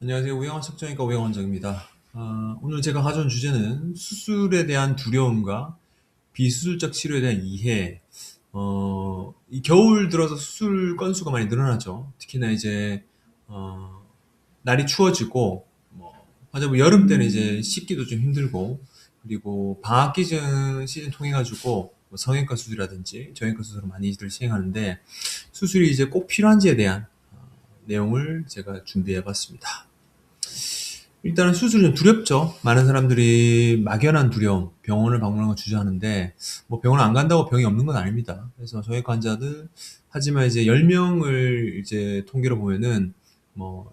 안녕하세요. 우영한 석정이과 우영원 원장입니다. 오늘 제가 가져온 주제는 수술에 대한 두려움과 비수술적 치료에 대한 이해. 이 겨울 들어서 수술 건수가 많이 늘어나죠. 특히나 이제 어, 날이 추워지고, 환자분 여름 때는 이제 씻기도 좀 힘들고, 그리고 방학 시즌 통해 가지고 성형외과 수술이라든지 정형외과 수술을 많이들 시행하는데, 수술이 이제 꼭 필요한지에 대한 내용을 제가 준비해 봤습니다. 일단은 수술이 좀 두렵죠. 많은 사람들이 막연한 두려움, 병원을 방문하는 걸 주저하는데, 뭐 병원 안 간다고 병이 없는 건 아닙니다. 그래서 저희 환자들, 하지만 이제 10명을 이제 통계로 보면은,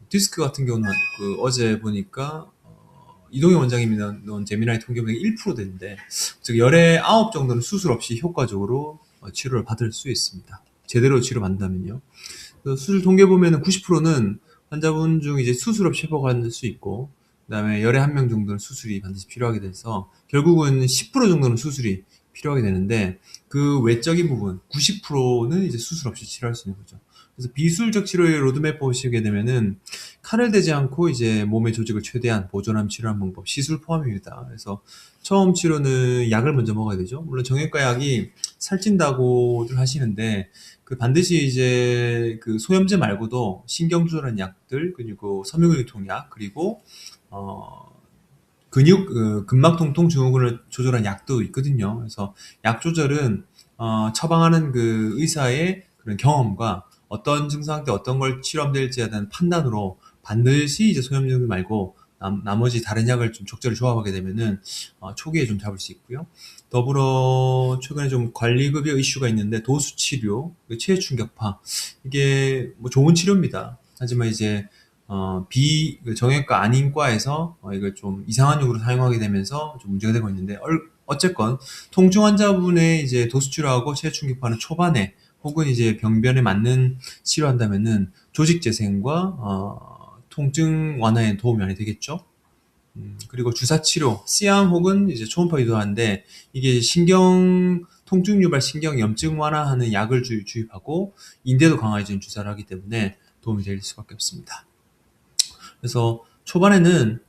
디스크 같은 경우는 어제 보니까, 이동희 원장님이 넣은 제미나이 통계 보니까 1% 되는데, 즉, 열의 9 정도는 수술 없이 효과적으로 치료를 받을 수 있습니다. 제대로 치료받는다면요. 그 수술 통계 보면은 90%는 환자분 중 이제 수술 없이 회복할 수 있고, 그다음에 열에 한 명 정도는 수술이 반드시 필요하게 돼서 결국은 10% 정도는 수술이 필요하게 되는데, 그 외적인 부분 90%는 이제 수술 없이 치료할 수 있는 거죠. 그래서 비수술적 치료의 로드맵 보시게 되면은 칼을 대지 않고 이제 몸의 조직을 최대한 보존하며 치료하는 방법, 시술 포함입니다. 그래서 처음 치료는 약을 먼저 먹어야 되죠. 물론 정형외과 약이 살찐다고들 하시는데, 그 반드시 이제 그 소염제 말고도 신경 조절하는 약들, 그리고 섬유근육통약, 그리고 어 근막 통통 증후군을 조절하는 약도 있거든요. 그래서 약 조절은 처방하는 그 의사의 그런 경험과 어떤 증상 때 어떤 걸 치료하면 될지에 대한 판단으로 반드시 이제 소염제 말고 나머지 다른 약을 좀 적절히 조합하게 되면은 초기에 좀 잡을 수 있고요. 더불어 최근에 좀 관리급여 이슈가 있는데, 도수 치료, 그 체해 충격파, 이게 뭐 좋은 치료입니다. 하지만 이제 그 정형외과 아닌 과에서 이걸 좀 이상한 용으로 사용하게 되면서 좀 문제가 되고 있는데, 어쨌건 통증 환자분의 이제 도수 치료하고 체해 충격파는 초반에 혹은 이제 병변에 맞는 치료한다면은 조직 재생과 통증 완화에 도움이 많이 되겠죠. 그리고 주사 치료, C암 혹은 이제 초음파 유도하는데, 이게 신경 통증 유발 신경 염증 완화하는 약을 주입하고 인대도 강화해주는 주사를 하기 때문에 도움이 될 수밖에 없습니다. 그래서 초반에는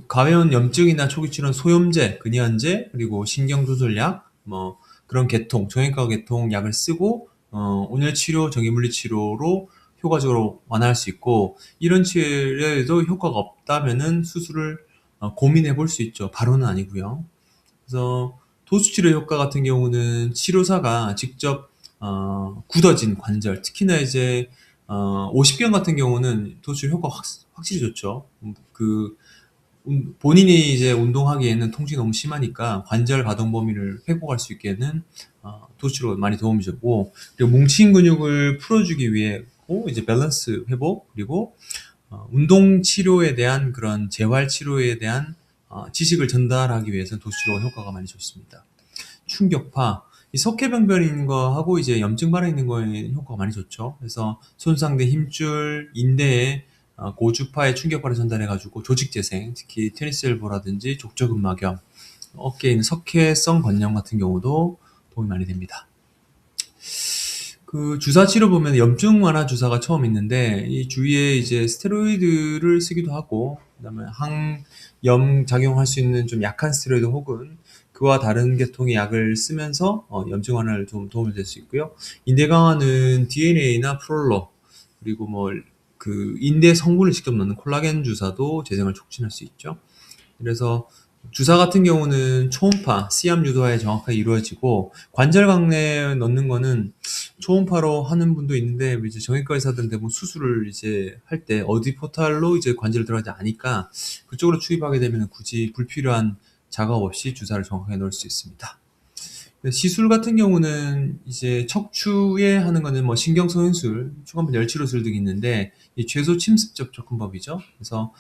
가벼운 염증이나 초기 치료는 소염제, 근이한제, 그리고 신경조절약, 뭐 그런 계통, 정형외과 계통 약을 쓰고 온열 치료, 전기물리 치료로 효과적으로 완화할 수 있고, 이런 치료에도 효과가 없다면은 수술을 고민해 볼 수 있죠. 바로는 아니고요. 그래서 도수치료 효과 같은 경우는 치료사가 직접 굳어진 관절, 특히나 이제 50견 같은 경우는 도수치료 효과 확실히 좋죠. 본인이 이제 운동하기에는 통증이 너무 심하니까 관절 가동 범위를 회복할 수 있게는 도수치료가 많이 도움이 주고, 그리고 뭉친 근육을 풀어주기 위해 이제 밸런스 회복, 그리고 운동 치료에 대한 그런 재활 치료에 대한 지식을 전달하기 위해서 도수치료가 효과가 많이 좋습니다. 충격파, 이 석회병변인 거하고 이제 염증 발현 있는 거에 효과가 많이 좋죠. 그래서 손상된 힘줄, 인대에 고주파의 충격파를 전달해가지고 조직 재생, 특히 테니스 엘보라든지 족저근막염, 어깨에 있는 석회성 건염 같은 경우도 도움이 많이 됩니다. 그 주사 치료 보면 염증 완화 주사가 처음 있는데, 이 주위에 이제 스테로이드를 쓰기도 하고, 그다음에 항염 작용할 수 있는 좀 약한 스테로이드 혹은 그와 다른 계통의 약을 쓰면서 염증 완화를 좀 도움이 될 수 있고요. 인대 강화는 DNA나 프롤로, 그리고 뭐 그 인대 성분을 직접 넣는 콜라겐 주사도 재생을 촉진할 수 있죠. 그래서 주사 같은 경우는 초음파, C암 유도하에 정확하게 이루어지고, 관절 강내에 넣는 거는 초음파로 하는 분도 있는데, 이제 정형외과 의사들은 대부분 수술을 이제 할 때 어디 포탈로 이제 관절을 들어가지 않으니까 그쪽으로 투입하게 되면 굳이 불필요한 작업 없이 주사를 정확하게 넣을 수 있습니다. 시술 같은 경우는 이제 척추에 하는 거는 뭐 신경소현술, 초간부 열치료술 등이 있는데, 이 최소 침습적 접근법이죠. 그래서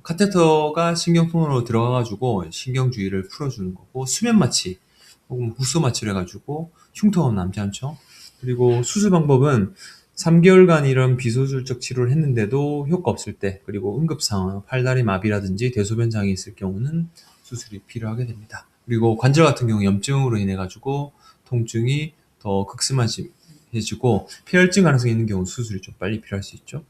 카테터가 신경통으로 들어가가지고 신경 주위를 풀어주는 거고, 수면 마취 혹은 국소 마취를 해가지고 흉통은 남지 않죠. 그리고 수술 방법은 3개월간 이런 비수술적 치료를 했는데도 효과 없을 때, 그리고 응급 상황, 팔다리 마비라든지 대소변 장애 있을 경우는 수술이 필요하게 됩니다. 그리고 관절 같은 경우 염증으로 인해 가지고 통증이 더 극심해지고 폐혈증 가능성이 있는 경우 수술이 좀 빨리 필요할 수 있죠.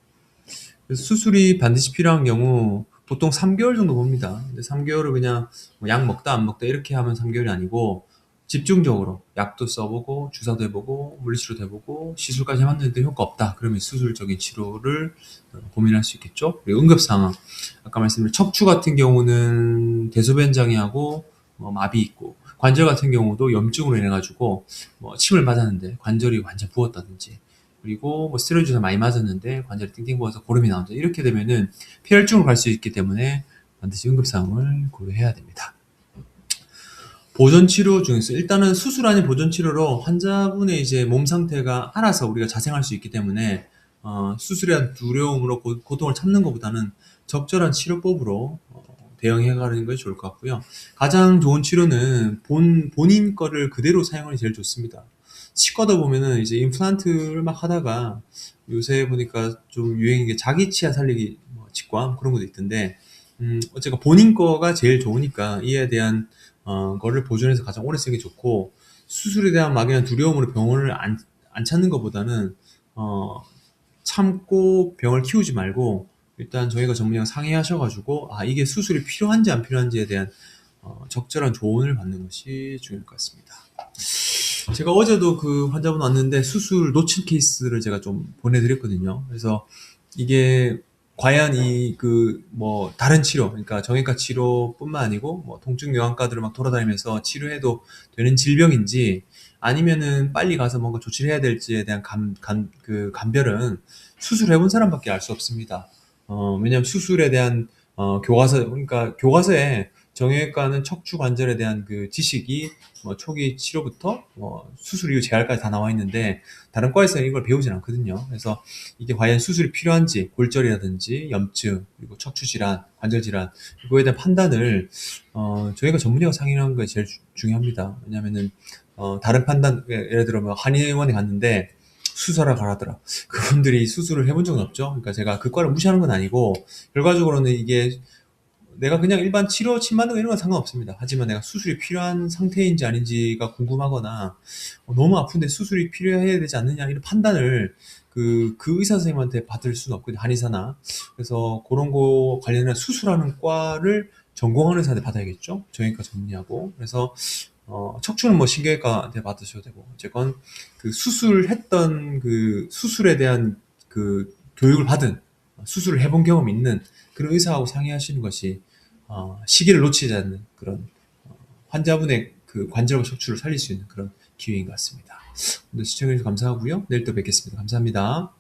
그래서 수술이 반드시 필요한 경우 보통 3개월 정도 봅니다. 근데 3개월을 그냥 뭐약 먹다 안 먹다 이렇게 하면 3개월이 아니고 집중적으로 약도 써보고 주사도 해보고 물리치료도 해보고 시술까지 해봤는데 효과 없다. 그러면 수술적인 치료를 고민할 수 있겠죠. 그리고 응급상황 아까 말씀드린 척추 같은 경우는 대소변 장애하고 마비 있고 관절 같은 경우도 염증으로 인해 가지고 뭐 침을 맞았는데 관절이 완전 부었다든지 그리고 뭐 스테로이드 주사 많이 맞았는데 관절이 띵띵 부어서 고름이 나온다. 이렇게 되면은 폐혈증으로 갈 수 있기 때문에 반드시 응급상황을 고려해야 됩니다. 보존 치료 중에서 일단은 수술 아닌 보존 치료로 환자분의 이제 몸 상태가 알아서 우리가 자생할 수 있기 때문에 수술에 대한 두려움으로 고통을 참는 것보다는 적절한 치료법으로 대응해 가는 것이 좋을 것 같고요. 가장 좋은 치료는 본인 거를 그대로 사용하는 게 제일 좋습니다. 치과다 보면은 이제 임플란트를 막 하다가 요새 보니까 좀 유행인 게 자기 치아 살리기 뭐 치과 그런 것도 있던데 어쨌건 본인 거가 제일 좋으니까 이에 대한 거를 보존해서 가장 오래 쓰는 게 좋고 수술에 대한 막연한 두려움으로 병원을 안 찾는 것보다는 어, 참고 병을 키우지 말고 일단 저희가 전문의랑 상의하셔가지고 이게 수술이 필요한지 안 필요한지에 대한 적절한 조언을 받는 것이 중요할 것 같습니다. 제가 어제도 그 환자분 왔는데 수술 놓친 케이스를 제가 좀 보내드렸거든요. 그래서 이게 과연 이 그 뭐 다른 치료, 그러니까 정형외과 치료뿐만 아니고 뭐 통증 요양과들을 막 돌아다니면서 치료해도 되는 질병인지 아니면은 빨리 가서 뭔가 조치를 해야 될지에 대한 감별은 수술해본 사람밖에 알 수 없습니다. 왜냐하면 수술에 대한 교과서, 그러니까 교과서에 정형외과는 척추 관절에 대한 그 지식이 뭐 초기 치료부터 뭐 수술 이후 재활까지 다 나와 있는데 다른 과에서는 이걸 배우진 않거든요. 그래서 이게 과연 수술이 필요한지 골절이라든지 염증 그리고 척추 질환, 관절 질환 이거에 대한 판단을 저희가 전문의와 상의하는 게 제일 중요합니다. 왜냐하면은 다른 판단 예를 들어 뭐 한의원에 갔는데 수술하러 가라더라. 그분들이 수술을 해본 적은 없죠. 그러니까 제가 그 과를 무시하는 건 아니고 결과적으로는 이게 내가 그냥 일반 치료, 침 맞는 거 이런 건 상관없습니다. 하지만 내가 수술이 필요한 상태인지 아닌지가 궁금하거나 너무 아픈데 수술이 필요해야 되지 않느냐 이런 판단을 그 의사 선생님한테 받을 수는 없거든요. 한의사나. 그래서 그런 거 관련한 수술하는 과를 전공하는 의사한테 받아야겠죠. 정형외과 전문의하고. 그래서 척추는 뭐 신경외과한테 받으셔도 되고 어쨌건 그 수술했던 그 수술에 대한 그 교육을 받은 수술을 해본 경험 있는 그런 의사하고 상의하시는 것이 시기를 놓치지 않는 그런 환자분의 그 관절과 척추를 살릴 수 있는 그런 기회인 것 같습니다. 오늘 시청해주셔서 감사하고요. 내일 또 뵙겠습니다. 감사합니다.